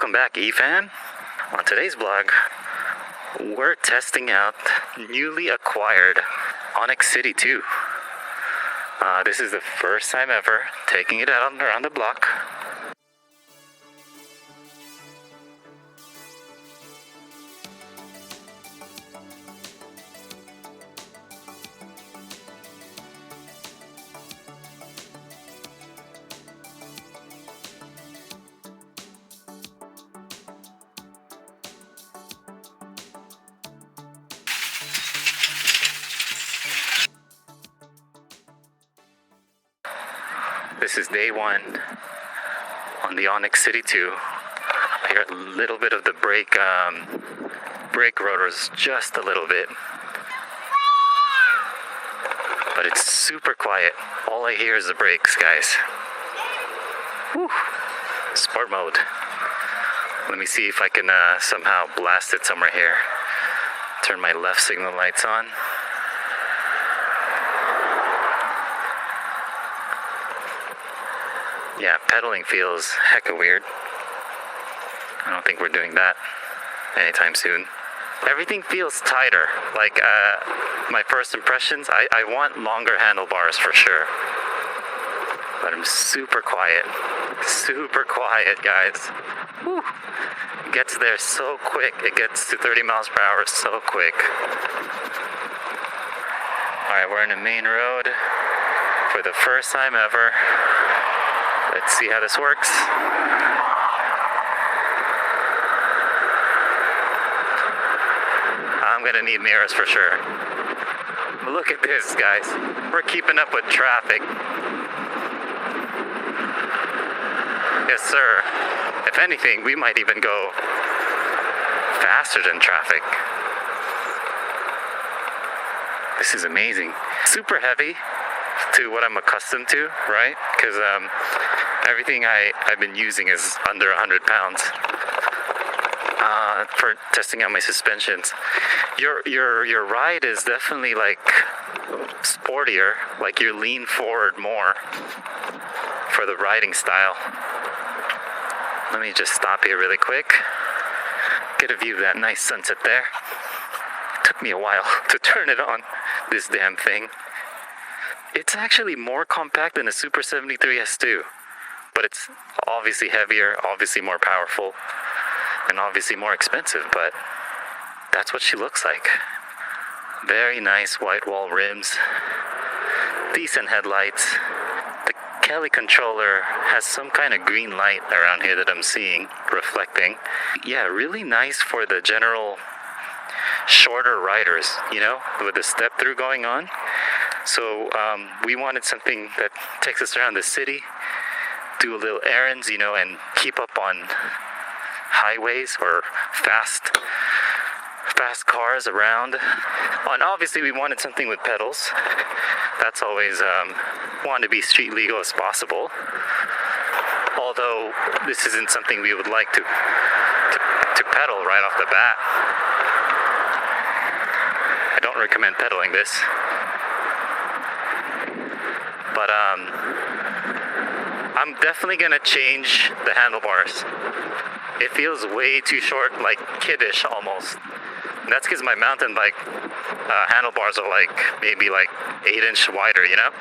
Welcome back, eFan. On today's vlog, we're testing out newly acquired Onyx CTY. This is the first time ever taking it out around the block. This is day one on the Onyx CTY. I hear a little bit of the brake rotors, just a little bit. But it's super quiet. All I hear is the brakes, guys. Whew. Sport mode. Let me see if I can somehow blast it somewhere here. Turn my left signal lights on. Yeah, pedaling feels hecka weird. I don't think we're doing that anytime soon. Everything feels tighter. Like my first impressions, I want longer handlebars for sure. But I'm super quiet, guys. Whew. It gets there so quick. It gets to 30 miles per hour so quick. All right, we're in a main road for the first time ever. Let's see how this works. I'm gonna need mirrors for sure. Look at this, guys. We're keeping up with traffic. Yes, sir. If anything, we might even go faster than traffic. This is amazing. Super heavy to what I'm accustomed to, right? Because everything I've been using is under 100 pounds for testing out my suspensions. Your ride is definitely like sportier, like you lean forward more for the riding style. Let me just stop here really quick, get a view of that nice sunset there. It took me a while to turn it on, this damn thing. It's actually more compact than a Super73 S2, but it's obviously heavier, obviously more powerful, and obviously more expensive, but that's what she looks like. Very nice white wall rims, decent headlights. The Kelly controller has some kind of green light around here that I'm seeing reflecting. Yeah, really nice for the general shorter riders, you know, with the step through going on. So we wanted something that takes us around the city, do a little errands, you know, and keep up on highways or fast cars around. And obviously we wanted something with pedals. That's always wanted to be street legal as possible. Although this isn't something we would like to pedal right off the bat. I don't recommend pedaling this. But I'm definitely gonna change the handlebars. It feels way too short, like kiddish almost. And that's because my mountain bike handlebars are like maybe like 8-inch wider, you know?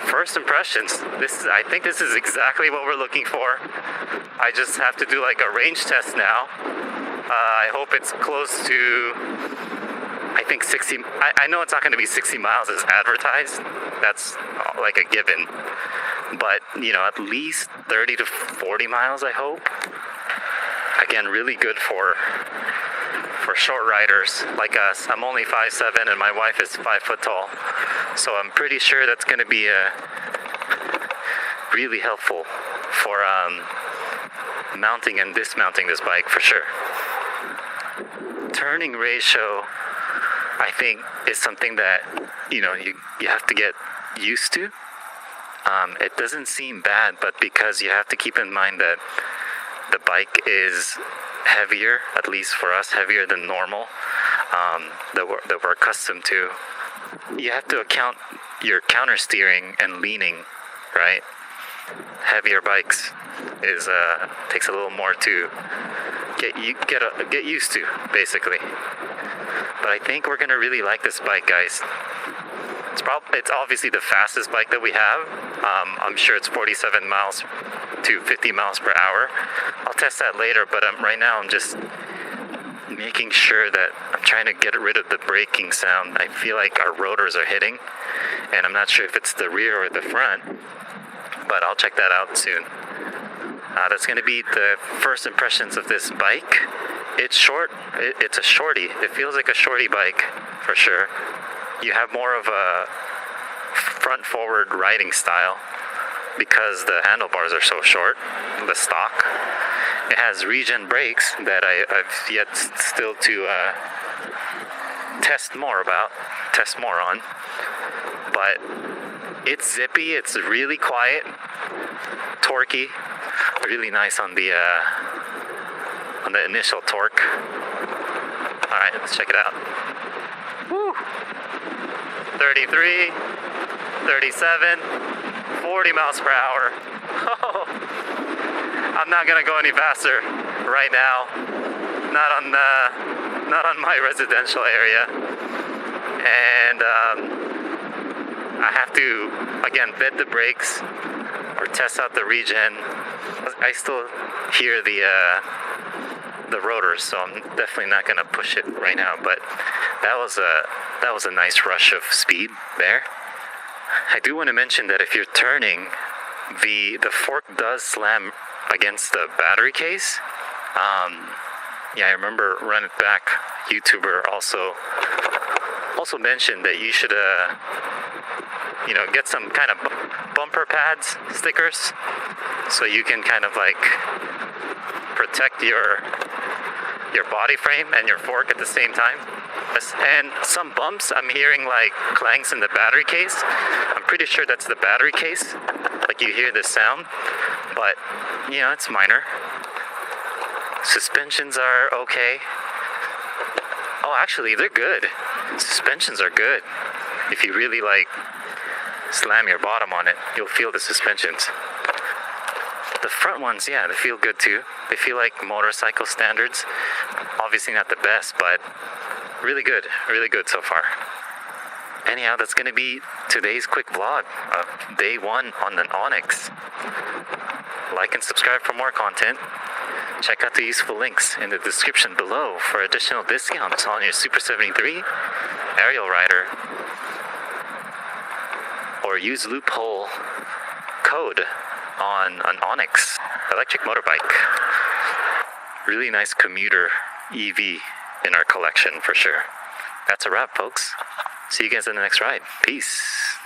First impressions, I think this is exactly what we're looking for. I just have to do like a range test now. I hope it's close to, I think 60, I know it's not going to be 60 miles as advertised. That's like a given. But, you know, at least 30 to 40 miles, I hope. Again, really good for short riders like us. I'm only 5'7" and my wife is 5 foot tall. So I'm pretty sure that's going to be really helpful for mounting and dismounting this bike for sure. Turning ratio, I think, is something that, you know, you have to get used to. It doesn't seem bad, but because you have to keep in mind that the bike is heavier, at least for us, heavier than normal, that we're accustomed to. You have to account your counter steering and leaning, right? heavier bikes is takes a little more to get used to, basically. But I think we're gonna really like this bike, guys. It's obviously the fastest bike that we have. I'm sure it's 47 miles to 50 miles per hour. I'll test that later, but right now I'm just making sure that I'm trying to get rid of the braking sound. I feel like our rotors are hitting, and I'm not sure if it's the rear or the front, but I'll check that out soon. That's going to be the first impressions of this bike. It's short. It's a shorty. It feels like a shorty bike for sure. You have more of a front-forward riding style because the handlebars are so short, the stock. It has regen brakes that I've yet still to test more on. But it's zippy, it's really quiet, torquey, really nice on the initial torque. Alright, let's check it out. Woo! 33, 37, 40 miles per hour. I'm not gonna go any faster right now. Not on my residential area. And I have to again bed the brakes or test out the regen. I still hear the rotors, so I'm definitely not gonna push it right now. But that was a nice rush of speed there. I do want to mention that if you're turning, the fork does slam against the battery case. Yeah, I remember Run It Back YouTuber also mentioned that you should get some kind of bumper pads, stickers, so you can kind of like protect your body frame and your fork at the same time. And some bumps, I'm hearing like clangs in the battery case. I'm pretty sure that's the battery case. Like you hear the sound, but it's minor. Suspensions are okay. Oh, actually, they're good. Suspensions are good. If you really like slam your bottom on it, you'll feel the suspensions. The front ones, yeah, they feel good too. They feel like motorcycle standards. Obviously not the best, but really good so far. Anyhow, that's going to be today's quick vlog of day one on the Onyx. Like and subscribe for more content. Check out the useful links in the description below for additional discounts on your Super73 arielrider. Or use loophole code on an Onyx electric motorbike. Really nice commuter EV in our collection for sure. That's a wrap, folks. See you guys in the next ride. Peace.